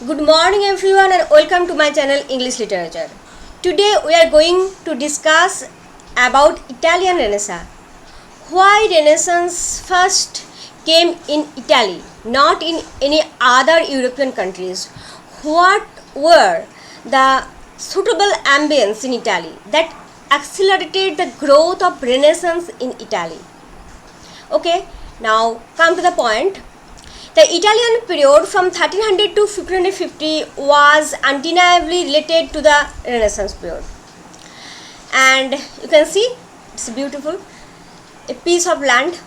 Good morning everyone and welcome to my channel English Literature. Today we are going to discuss about Italian Renaissance. Why Renaissance first came in Italy, not in any other European countries. What were the suitable ambience in Italy that accelerated the growth of Renaissance in Italy? Okay, now come to the point. The Italian period from 1300 to 1550 was undeniably related to the Renaissance period. And you can see, it's beautiful, a piece of land.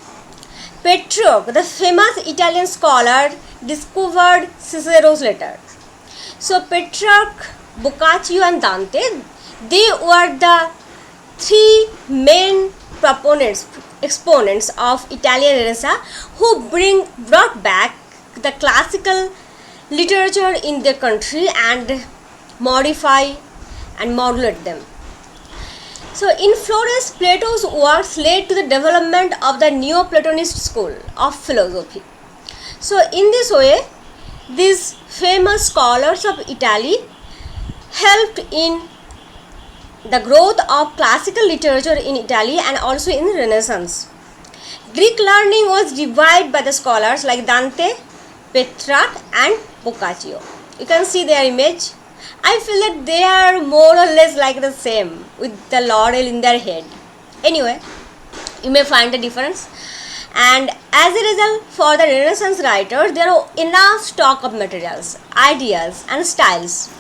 Petrarch, the famous Italian scholar, discovered Cicero's letter. So Petrarch, Boccaccio and Dante, they were the three main exponents of Italian Renaissance who brought back the classical literature in their country and modify and modulate them. So in Florence, Plato's works led to the development of the Neoplatonist school of philosophy. So in this way, these famous scholars of Italy helped in the growth of classical literature in Italy and also in Renaissance. Greek learning was revived by the scholars like Dante, Petrarch and Boccaccio. You can see their image. I feel that they are more or less like the same with the laurel in their head. Anyway, you may find the difference. And as a result, for the Renaissance writers, there are enough stock of materials, ideas and styles.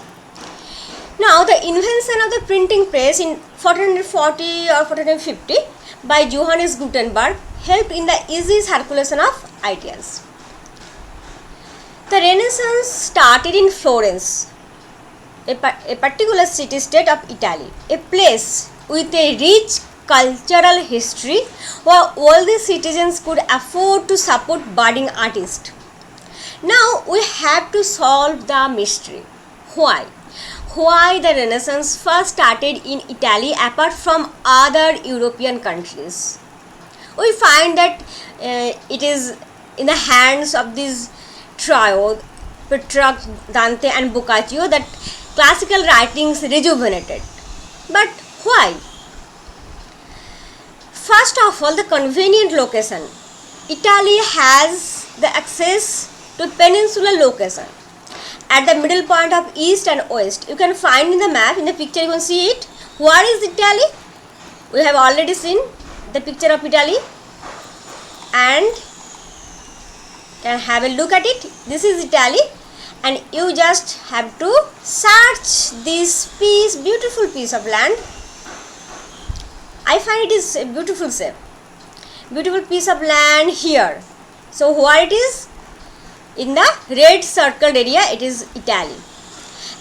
Now, the invention of the printing press in 1440 or 1450 by Johannes Gutenberg helped in the easy circulation of ideas. The Renaissance started in Florence, a particular city-state of Italy, a place with a rich cultural history where all the citizens could afford to support budding artists. Now, we have to solve the mystery. Why the Renaissance first started in Italy apart from other European countries? We find that it is in the hands of this trio, Petrarch, Dante and Boccaccio, that classical writings rejuvenated. But why? First of all, the convenient location. Italy has the access to peninsular location at the middle point of east and west. You can find in the map, in the picture you can see it. Where is Italy? We have already seen the picture of Italy and can have a look at it. This is Italy and you just have to search this beautiful piece of land. I find it is a beautiful shape, beautiful piece of land here. So where it is? In the red circled area, it is Italy.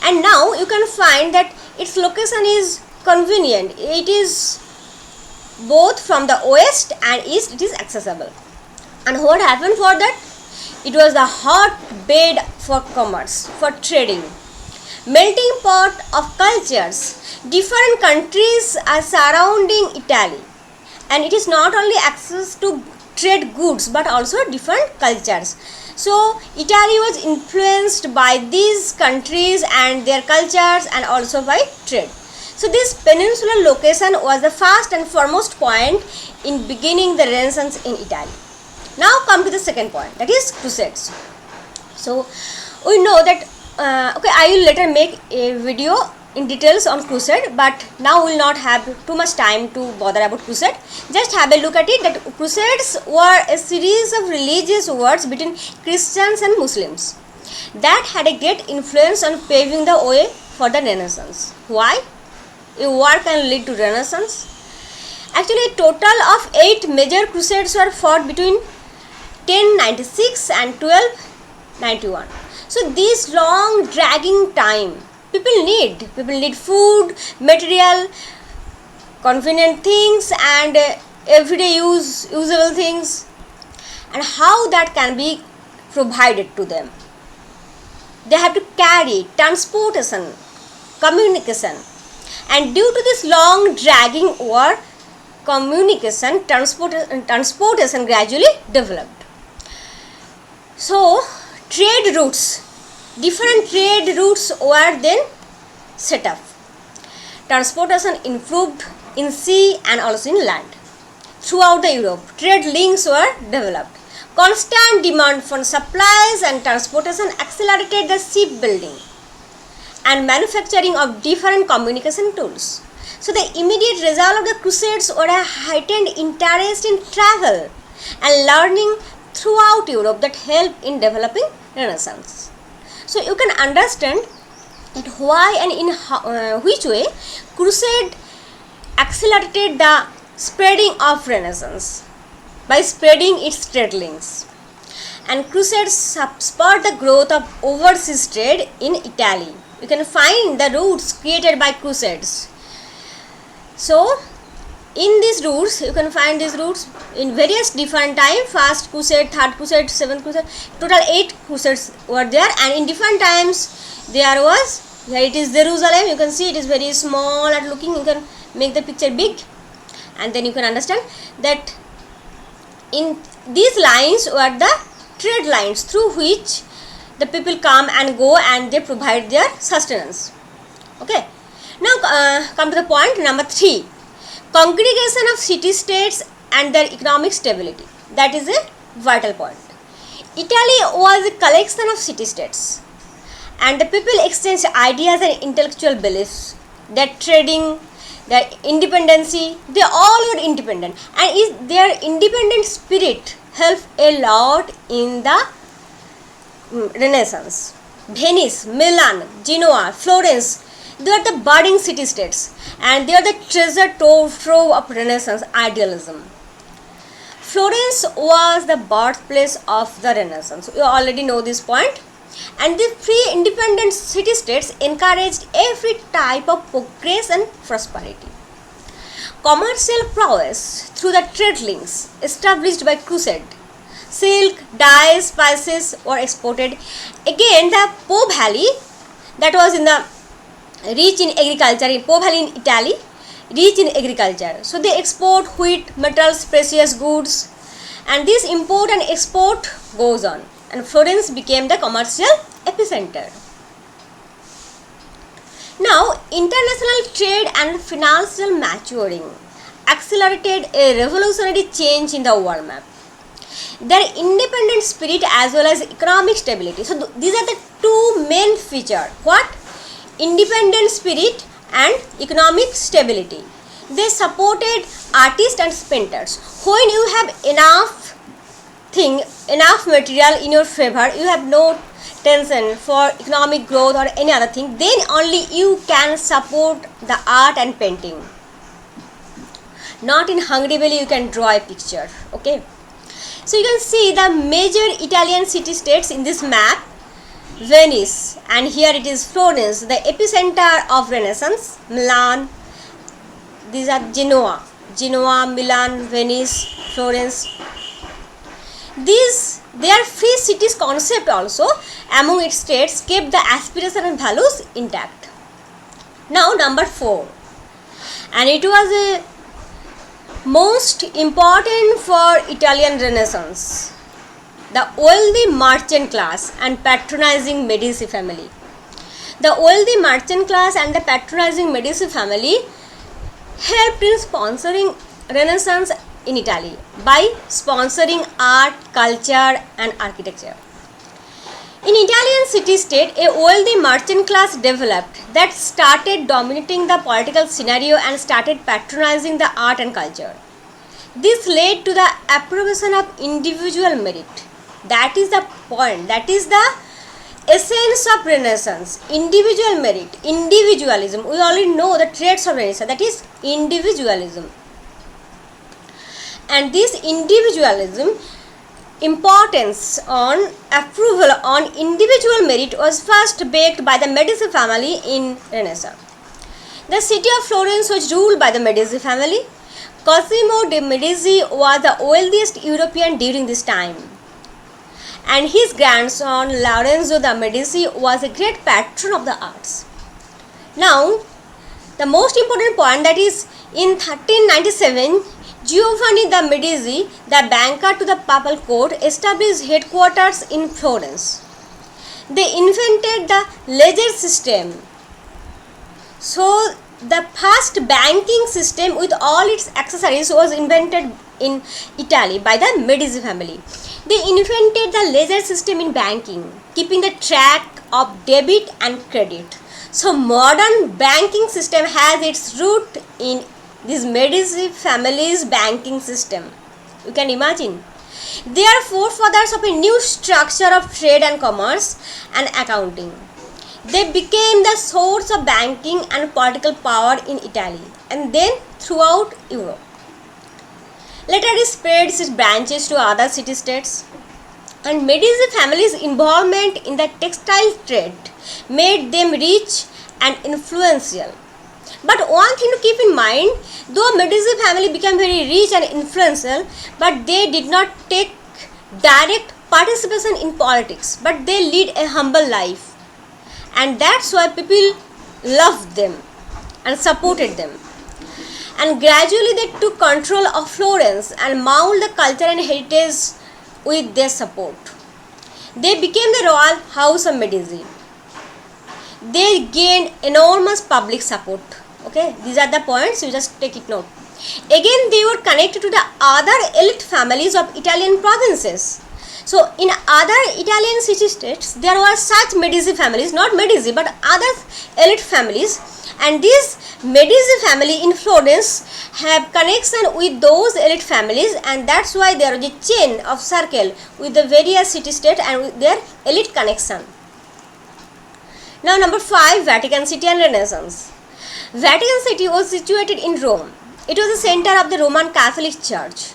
And now you can find that its location is convenient. It is both from the west and east, it is accessible. And what happened for that? It was the hotbed for commerce, for trading, melting pot of cultures. Different countries are surrounding Italy, and it is not only access to trade goods but also different cultures. So Italy was influenced by these countries and their cultures and also by trade. So this peninsular location was the first and foremost point in beginning the Renaissance in Italy. Now come to the second point, that is Crusades. So we know that I will later make a video in details on Crusade, but now we will not have too much time to bother about Crusade. Just have a look at it, that Crusades were a series of religious wars between Christians and Muslims that had a great influence on paving the way for the Renaissance. Why? A war can lead to Renaissance. Actually, a total of 8 major crusades were fought between 1096 and 1291. So this long dragging time, people need food, material, convenient things and everyday usable things, and how that can be provided to them. They have to carry transportation, communication, and due to this long dragging war, communication, transportation gradually developed. So trade routes different trade routes were then set up. Transportation improved in sea and also in land. Throughout the Europe, trade links were developed. Constant demand for supplies and transportation accelerated the shipbuilding and manufacturing of different communication tools. So the immediate result of the Crusades was a heightened interest in travel and learning throughout Europe that helped in developing Renaissance. So you can understand that why and in which way Crusade accelerated the spreading of Renaissance by spreading its trade links. And Crusades spurred the growth of overseas trade in Italy. You can find the routes created by Crusades. So in these routes, you can find these routes in various different times. First Crusade, third Crusade, seventh Crusade, total 8 Crusades were there, and in different times there was, here it is Jerusalem, you can see it is very small at looking, you can make the picture big, and then you can understand that in these lines were the trade lines through which the people come and go and they provide their sustenance. Okay. Now come to the point number 3. Congregation of city-states and their economic stability. That is a vital point. Italy was a collection of city-states, and the people exchanged ideas and intellectual beliefs. Their trading, their independency, they all were independent, and their independent spirit helped a lot in the Renaissance. Venice, Milan, Genoa, Florence, they are the budding city-states, and they are the treasure trove of Renaissance idealism. Florence was the birthplace of the Renaissance. You already know this point. And the free independent city-states encouraged every type of progress and prosperity. Commercial prowess through the trade links established by Crusade. Silk, dyes, spices were exported. Again, the Po Valley, that was in the rich in agriculture, in Po Valley in Italy, rich in agriculture. So they export wheat, metals, precious goods, and this import and export goes on. And Florence became the commercial epicenter. Now, international trade and financial maturing accelerated a revolutionary change in the world map. Their independent spirit as well as economic stability. So, these are the two main features. What? Independent spirit and economic stability. They supported artists and painters. When you have enough material in your favor, you have no tension for economic growth or any other thing, then only you can support the art and painting. Not in hungry belly you can draw a picture. Okay. So you can see the major Italian city-states in this map. Venice, and here it is Florence, the epicenter of Renaissance. Milan, these are Genoa, Milan, Venice, Florence. Their free cities concept also among its states kept the aspiration and values intact. Now number 4, and it was a most important for Italian Renaissance, the wealthy merchant class and patronizing Medici family. The wealthy merchant class and the patronizing Medici family helped in sponsoring Renaissance in Italy by sponsoring art, culture and architecture. In Italian city-state, a wealthy merchant class developed that started dominating the political scenario and started patronizing the art and culture. This led to the approbation of individual merit. That is the point, that is the essence of Renaissance. Individual merit, individualism. We already know the traits of Renaissance, that is individualism. And this individualism importance on approval on individual merit was first baked by the Medici family in Renaissance. The city of Florence was ruled by the Medici family. Cosimo de' Medici was the wealthiest European during this time, and his grandson Lorenzo de' Medici was a great patron of the arts. Now, the most important point, that is in 1397, Giovanni de' Medici, the banker to the papal court, established headquarters in Florence. They invented the ledger system. So the first banking system with all its accessories was invented in Italy by the Medici family. They invented the ledger system in banking, keeping the track of debit and credit. So modern banking system has its root in this Medici family's banking system. You can imagine. They are forefathers of a new structure of trade and commerce and accounting. They became the source of banking and political power in Italy and then throughout Europe. Later it spread its branches to other city-states, and Medici family's involvement in the textile trade made them rich and influential. But one thing to keep in mind, though Medici family became very rich and influential, but they did not take direct participation in politics, but they lead a humble life. And that's why people loved them and supported them. And gradually they took control of Florence and molded the culture and heritage with their support. They became the royal house of Medici. They gained enormous public support. Okay, these are the points, you just take it note. Again, they were connected to the other elite families of Italian provinces. So in other Italian city-states, there were such Medici families, not Medici but other elite families, and these Medici family in Florence have connection with those elite families, and that's why there is a chain of circle with the various city-states and with their elite connection. Now number 5, Vatican City and Renaissance. Vatican City was situated in Rome. It was the center of the Roman Catholic Church.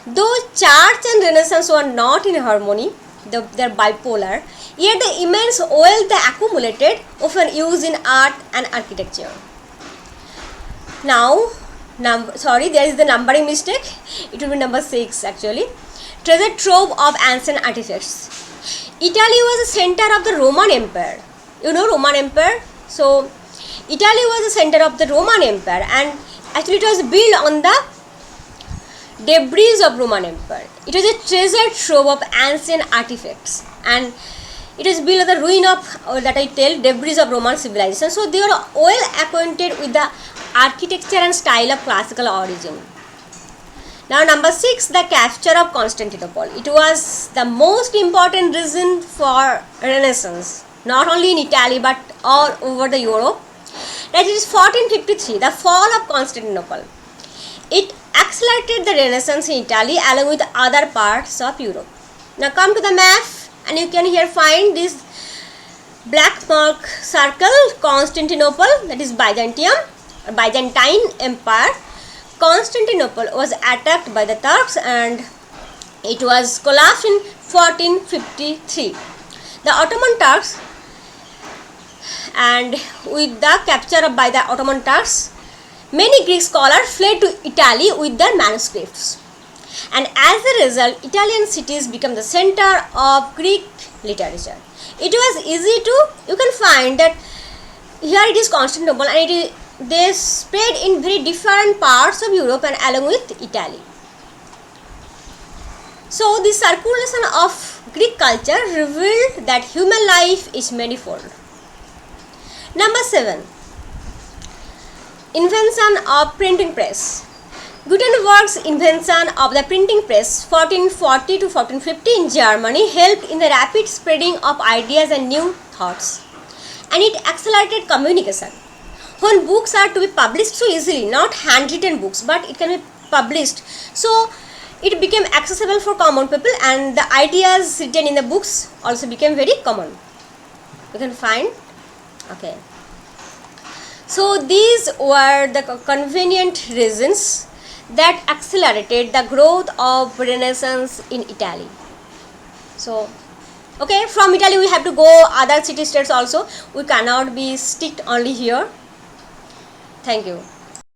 Though Church and Renaissance were not in harmony, they are bipolar, yet the immense wealth they accumulated often used in art and architecture. Now, there is the numbering mistake. It will be number 6 actually. Treasure trove of ancient artifacts. Italy was the center of the Roman Empire. You know Roman Empire? So, Italy was the center of the Roman Empire, and actually it was built on the debris of Roman Empire. It was a treasure trove of ancient artifacts, and it was built on the ruin of debris of Roman civilization. So they were well acquainted with the architecture and style of classical origin. Now number 6, the capture of Constantinople. It was the most important reason for Renaissance, not only in Italy but all over the Europe. That is 1453, the fall of Constantinople. It accelerated the Renaissance in Italy along with other parts of Europe. Now come to the map, and you can here find this black mark circle, Constantinople, that is Byzantium, Byzantine Empire. Constantinople was attacked by the Turks and it was collapsed in 1453. The Ottoman Turks, and with the capture by the Ottoman Turks, many Greek scholars fled to Italy with their manuscripts, and as a result, Italian cities became the center of Greek literature. It was easy to, you can find that here it is Constantinople, and they spread in very different parts of Europe and along with Italy. So the circulation of Greek culture revealed that human life is manifold. Number 7. Invention of printing press. Gutenberg's invention of the printing press 1440 to 1450 in Germany helped in the rapid spreading of ideas and new thoughts, and it accelerated communication. When books are to be published so easily, not handwritten books but it can be published, so it became accessible for common people, and the ideas written in the books also became very common. You can find. Okay. So these were the convenient reasons that accelerated the growth of Renaissance in Italy. So, okay, from Italy we have to go other city states also. We cannot be stick only here. Thank you.